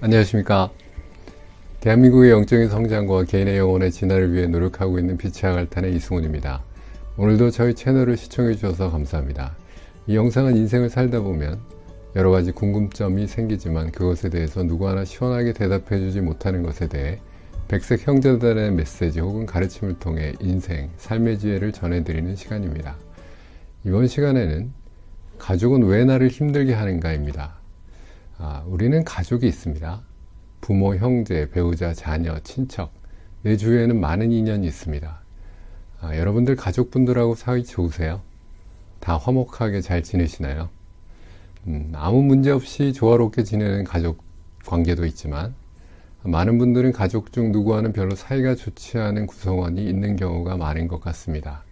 안녕하십니까. 대한민국의 영적인 성장과 개인의 영혼의 진화를 위해 노력하고 있는 빛의 아갈탄의 이승훈입니다. 오늘도 저희 채널을 시청해 주셔서 감사합니다. 이 영상은 인생을 살다 보면 여러 가지 궁금점이 생기지만 그것에 대해서 누구 하나 시원하게 대답해 주지 못하는 것에 대해 백색 형제들의 메시지 혹은 가르침을 통해 인생, 삶의 지혜를 전해드리는 시간입니다. 이번 시간에는 가족은 왜 나를 힘들게 하는가입니다. 우리는 가족이 있습니다. 부모, 형제, 배우자, 자녀, 친척, 내 주위에는 많은 인연이 있습니다. 여러분들 가족분들하고 사이 좋으세요? 다 화목하게 잘 지내시나요? 아무 문제 없이 조화롭게 지내는 가족 관계도 있지만 많은 분들은 가족 중 누구와는 별로 사이가 좋지 않은 구성원이 있는 경우가 많은 것 같습니다.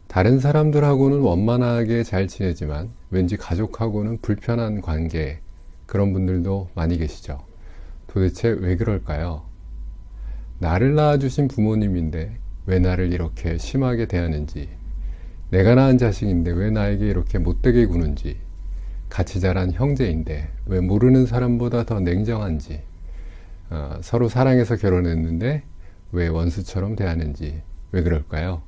다른 사람들하고는 원만하게 잘 지내지만 왠지 가족하고는 불편한 관계, 그런 분들도 많이 계시죠. 도대체 왜 그럴까요? 나를 낳아주신 부모님인데 왜 나를 이렇게 심하게 대하는지, 내가 낳은 자식인데 왜 나에게 이렇게 못되게 구는지, 같이 자란 형제인데 왜 모르는 사람보다 더 냉정한지, 서로 사랑해서 결혼했는데 왜 원수처럼 대하는지, 왜 그럴까요?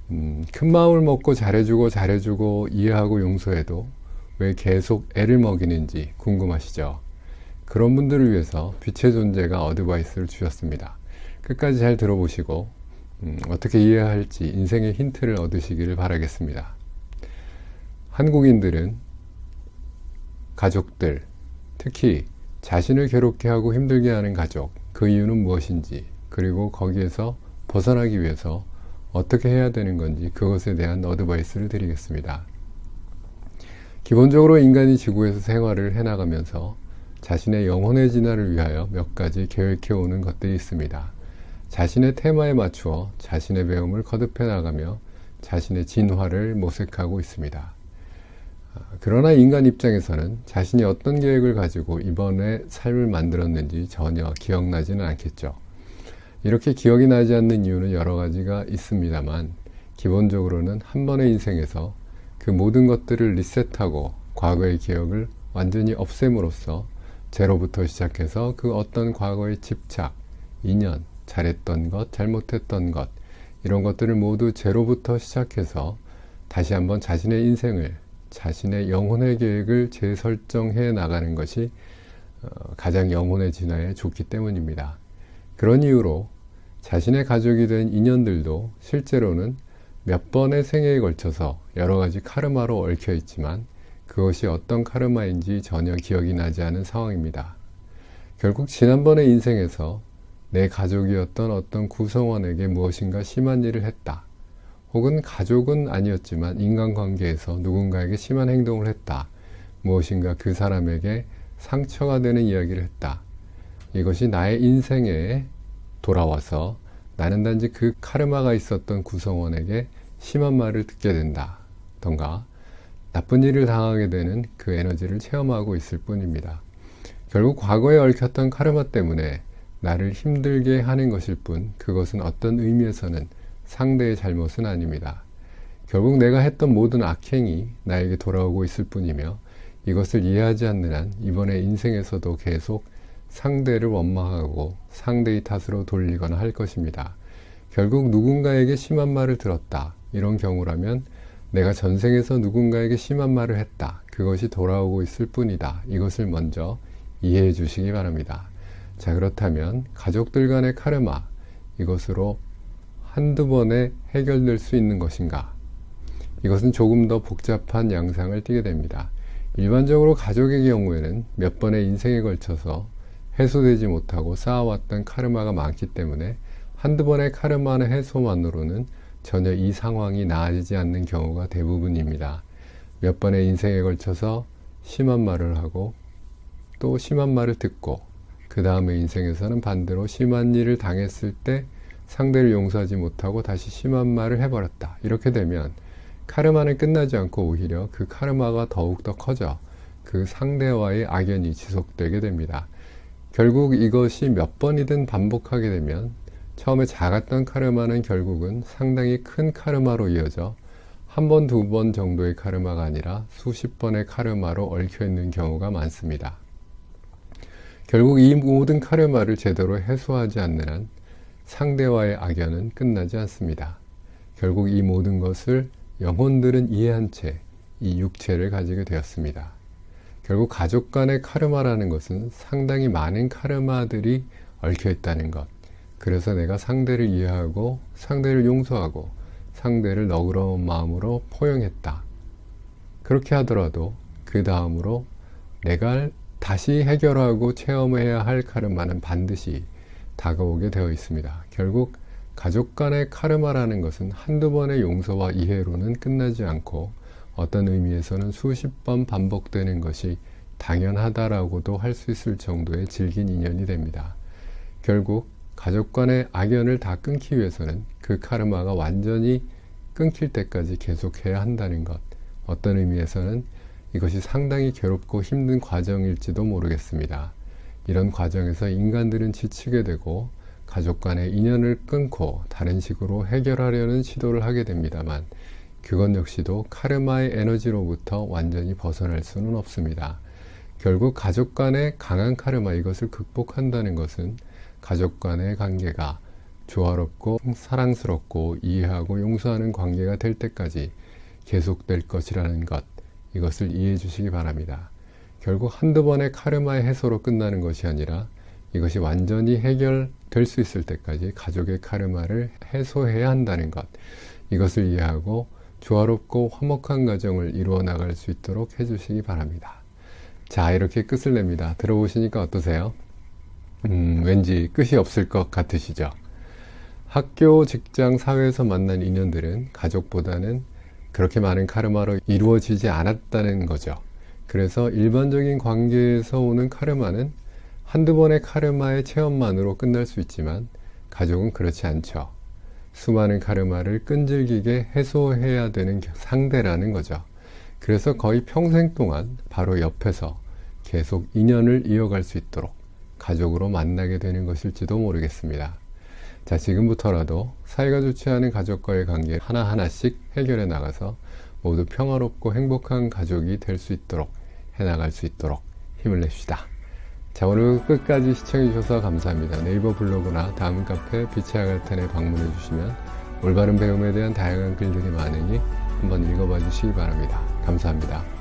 큰 마음을 먹고 잘해주고 이해하고 용서해도 왜 계속 애를 먹이는지 궁금하시죠? 그런 분들을 위해서 빛의 존재가 어드바이스를 주셨습니다. 끝까지 잘 들어보시고 어떻게 이해해야 할지 인생의 힌트를 얻으시기를 바라겠습니다. 한국인들은 가족들, 특히 자신을 괴롭게 하고 힘들게 하는 가족, 그 이유는 무엇인지, 그리고 거기에서 벗어나기 위해서 어떻게 해야 되는 건지 그것에 대한 어드바이스를 드리겠습니다. 기본적으로 인간이 지구에서 생활을 해나가면서 자신의 영혼의 진화를 위하여 몇 가지 계획해오는 것들이 있습니다. 자신의 테마에 맞추어 자신의 배움을 거듭해 나가며 자신의 진화를 모색하고 있습니다. 그러나 인간 입장에서는 자신이 어떤 계획을 가지고 이번에 삶을 만들었는지 전혀 기억나지는 않겠죠. 이렇게 기억이 나지 않는 이유는 여러 가지가 있습니다만 기본적으로는 한 번의 인생에서 그 모든 것들을 리셋하고 과거의 기억을 완전히 없앰으로써 제로부터 시작해서 그 어떤 과거의 집착, 인연, 잘했던 것, 잘못했던 것, 이런 것들을 모두 제로부터 시작해서 다시 한번 자신의 인생을, 자신의 영혼의 계획을 재설정해 나가는 것이 가장 영혼의 진화에 좋기 때문입니다. 그런 이유로 자신의 가족이 된 인연들도 실제로는 몇 번의 생애에 걸쳐서 여러 가지 카르마로 얽혀 있지만 그것이 어떤 카르마인지 전혀 기억이 나지 않은 상황입니다. 결국 지난번의 인생에서 내 가족이었던 어떤 구성원에게 무엇인가 심한 일을 했다. 혹은 가족은 아니었지만 인간관계에서 누군가에게 심한 행동을 했다. 무엇인가 그 사람에게 상처가 되는 이야기를 했다. 이것이 나의 인생에 돌아와서 나는 단지 그 카르마가 있었던 구성원에게 심한 말을 듣게 된다던가 나쁜 일을 당하게 되는 그 에너지를 체험하고 있을 뿐입니다. 결국 과거에 얽혔던 카르마 때문에 나를 힘들게 하는 것일 뿐 그것은 어떤 의미에서는 상대의 잘못은 아닙니다. 결국 내가 했던 모든 악행이 나에게 돌아오고 있을 뿐이며 이것을 이해하지 않는 한 이번에 인생에서도 계속 상대를 원망하고 상대의 탓으로 돌리거나 할 것입니다. 결국 누군가에게 심한 말을 들었다. 이런 경우라면 내가 전생에서 누군가에게 심한 말을 했다. 그것이 돌아오고 있을 뿐이다. 이것을 먼저 이해해 주시기 바랍니다. 자, 그렇다면 가족들 간의 카르마, 이것으로 한두 번에 해결될 수 있는 것인가? 이것은 조금 더 복잡한 양상을 띠게 됩니다. 일반적으로 가족의 경우에는 몇 번의 인생에 걸쳐서 해소되지 못하고 쌓아왔던 카르마가 많기 때문에 한두 번의 카르마의 해소만으로는 전혀 이 상황이 나아지지 않는 경우가 대부분입니다. 몇 번의 인생에 걸쳐서 심한 말을 하고 또 심한 말을 듣고 그 다음의 인생에서는 반대로 심한 일을 당했을 때 상대를 용서하지 못하고 다시 심한 말을 해버렸다. 이렇게 되면 카르마는 끝나지 않고 오히려 그 카르마가 더욱더 커져 그 상대와의 악연이 지속되게 됩니다. 결국 이것이 몇 번이든 반복하게 되면 처음에 작았던 카르마는 결국은 상당히 큰 카르마로 이어져 한 번, 두 번 정도의 카르마가 아니라 수십 번의 카르마로 얽혀 있는 경우가 많습니다. 결국 이 모든 카르마를 제대로 해소하지 않는 한 상대와의 악연은 끝나지 않습니다. 결국 이 모든 것을 영혼들은 이해한 채 이 육체를 가지게 되었습니다. 결국 가족 간의 카르마라는 것은 상당히 많은 카르마들이 얽혀 있다는 것. 그래서 내가 상대를 이해하고 상대를 용서하고 상대를 너그러운 마음으로 포용했다. 그렇게 하더라도 그 다음으로 내가 다시 해결하고 체험해야 할 카르마는 반드시 다가오게 되어 있습니다. 결국 가족 간의 카르마라는 것은 한두 번의 용서와 이해로는 끝나지 않고 어떤 의미에서는 수십 번 반복되는 것이 당연하다라고도 할 수 있을 정도의 질긴 인연이 됩니다. 결국 가족 간의 악연을 다 끊기 위해서는 그 카르마가 완전히 끊길 때까지 계속해야 한다는 것. 어떤 의미에서는 이것이 상당히 괴롭고 힘든 과정일지도 모르겠습니다. 이런 과정에서 인간들은 지치게 되고 가족 간의 인연을 끊고 다른 식으로 해결하려는 시도를 하게 됩니다만 그것 역시도 카르마의 에너지로부터 완전히 벗어날 수는 없습니다. 결국 가족 간의 강한 카르마, 이것을 극복한다는 것은 가족 간의 관계가 조화롭고 사랑스럽고 이해하고 용서하는 관계가 될 때까지 계속될 것이라는 것, 이것을 이해해 주시기 바랍니다. 결국 한두 번의 카르마의 해소로 끝나는 것이 아니라 이것이 완전히 해결될 수 있을 때까지 가족의 카르마를 해소해야 한다는 것, 이것을 이해하고 조화롭고 화목한 가정을 이루어 나갈 수 있도록 해주시기 바랍니다. 자, 이렇게 끝을 냅니다. 들어보시니까 어떠세요? 왠지 끝이 없을 것 같으시죠? 학교, 직장, 사회에서 만난 인연들은 가족보다는 그렇게 많은 카르마로 이루어지지 않았다는 거죠. 그래서 일반적인 관계에서 오는 카르마는 한두 번의 카르마의 체험만으로 끝날 수 있지만 가족은 그렇지 않죠. 수많은 카르마를 끈질기게 해소해야 되는 상대라는 거죠. 그래서 거의 평생 동안 바로 옆에서 계속 인연을 이어갈 수 있도록 가족으로 만나게 되는 것일지도 모르겠습니다. 자, 지금부터라도 사이가 좋지 않은 가족과의 관계 하나하나씩 해결해 나가서 모두 평화롭고 행복한 가족이 될 수 있도록 해나갈 수 있도록 힘을 냅시다. 자, 오늘 끝까지 시청해 주셔서 감사합니다. 네이버 블로그나 다음 카페 빛의 아가탄에 방문해 주시면 올바른 배움에 대한 다양한 글들이 많으니 한번 읽어봐 주시기 바랍니다. 감사합니다.